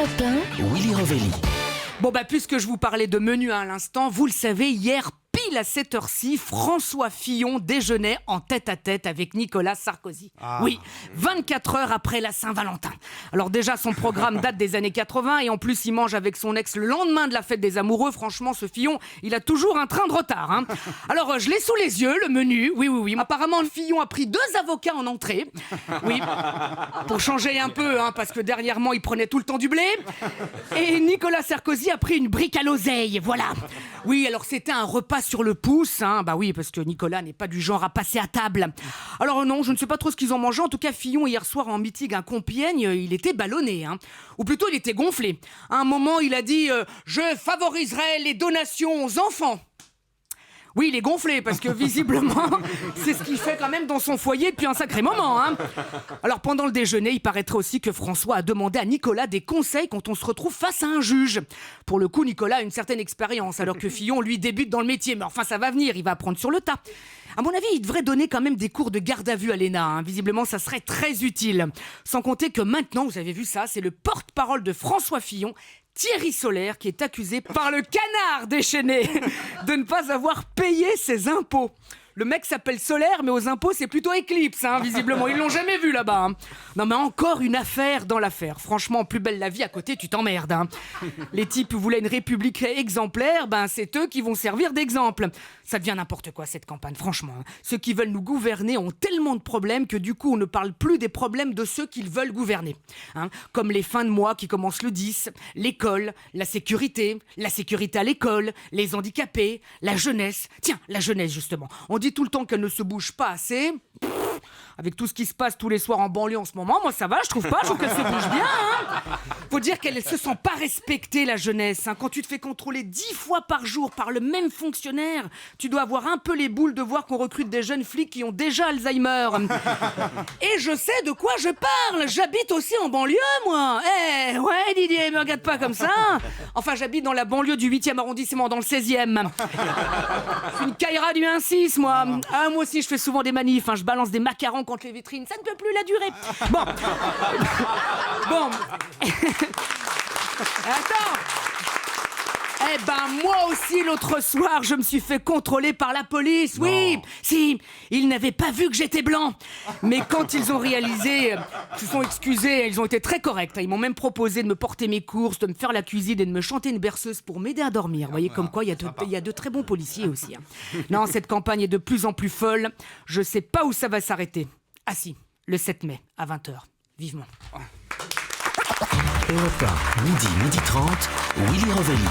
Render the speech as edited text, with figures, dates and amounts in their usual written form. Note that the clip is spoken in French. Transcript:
Europe 1. Willy Revelli. Bon puisque je vous parlais de menu à l'instant, vous le savez, hier, pile à cette heure-ci, François Fillon déjeunait en tête-à-tête avec Nicolas Sarkozy. Oui, 24 heures après la Saint-Valentin. Alors déjà, son programme date des années 80 et en plus, il mange avec son ex le lendemain de la fête des amoureux. Franchement, ce Fillon, il a toujours un train de retard. Alors, je l'ai sous les yeux, le menu. Oui. Apparemment, le Fillon a pris 2 avocats en entrée. Oui, pour changer un peu, parce que dernièrement, il prenait tout le temps du blé. Et Nicolas Sarkozy a pris une brique à l'oseille, voilà. Oui, alors c'était un repas sur le pouce, oui, parce que Nicolas n'est pas du genre à passer à table. Alors non, je ne sais pas trop ce qu'ils ont mangé. En tout cas, Fillon, hier soir en meeting à Compiègne, il était ballonné, ou plutôt il était gonflé. À un moment, il a dit je favoriserai les donations aux enfants. Oui, il est gonflé, parce que visiblement, c'est ce qu'il fait quand même dans son foyer depuis un sacré moment. Alors, pendant le déjeuner, il paraîtrait aussi que François a demandé à Nicolas des conseils quand on se retrouve face à un juge. Pour le coup, Nicolas a une certaine expérience, alors que Fillon, lui, débute dans le métier. Mais enfin, ça va venir, il va apprendre sur le tas. À mon avis, il devrait donner quand même des cours de garde à vue à l'ENA. Visiblement, ça serait très utile. Sans compter que maintenant, vous avez vu ça, c'est le porte-parole de François Fillon, Thierry Solaire, qui est accusé par le canard déchaîné de ne pas avoir payé ses impôts. Le mec s'appelle Solaire, mais aux impôts, c'est plutôt Eclipse, visiblement. Ils l'ont jamais vu là-bas. Non, mais encore une affaire dans l'affaire. Franchement, plus belle la vie, à côté, tu t'emmerdes. Les types voulaient une république exemplaire, c'est eux qui vont servir d'exemple. Ça devient n'importe quoi, cette campagne, franchement. Ceux qui veulent nous gouverner ont tellement de problèmes que du coup, on ne parle plus des problèmes de ceux qu'ils veulent gouverner. Comme les fins de mois qui commencent le 10, l'école, la sécurité à l'école, les handicapés, la jeunesse. Tiens, la jeunesse, justement. On dit tout le temps qu'elle ne se bouge pas assez. Avec tout ce qui se passe tous les soirs en banlieue en ce moment, moi ça va, je trouve qu'elle se bouge bien. Faut dire qu'elle ne se sent pas respectée, la jeunesse. Quand tu te fais contrôler 10 fois par jour par le même fonctionnaire, tu dois avoir un peu les boules de voir qu'on recrute des jeunes flics qui ont déjà Alzheimer. Et je sais de quoi je parle. J'habite aussi en banlieue, moi. Ouais, Didier, me regarde pas comme ça. Enfin, j'habite dans la banlieue du 8e arrondissement, dans le 16e. Je suis une caïra du 1-6, moi. Moi aussi, je fais souvent des manifs. Je balance des macarons contre les vitrines. Ça ne peut plus la durer. Bon. Attends. Moi aussi, l'autre soir, je me suis fait contrôler par la police. Oui, si, ils n'avaient pas vu que j'étais blanc. Mais quand ils ont réalisé, ils se sont excusés, ils ont été très corrects. Ils m'ont même proposé de me porter mes courses, de me faire la cuisine et de me chanter une berceuse pour m'aider à dormir. Vous voyez, comme quoi, il y a de très bons policiers aussi. Non, cette campagne est de plus en plus folle. Je sais pas où ça va s'arrêter. Ah si, le 7 mai, à 20h. Vivement. Europe 1, midi 30, Willy Revelli.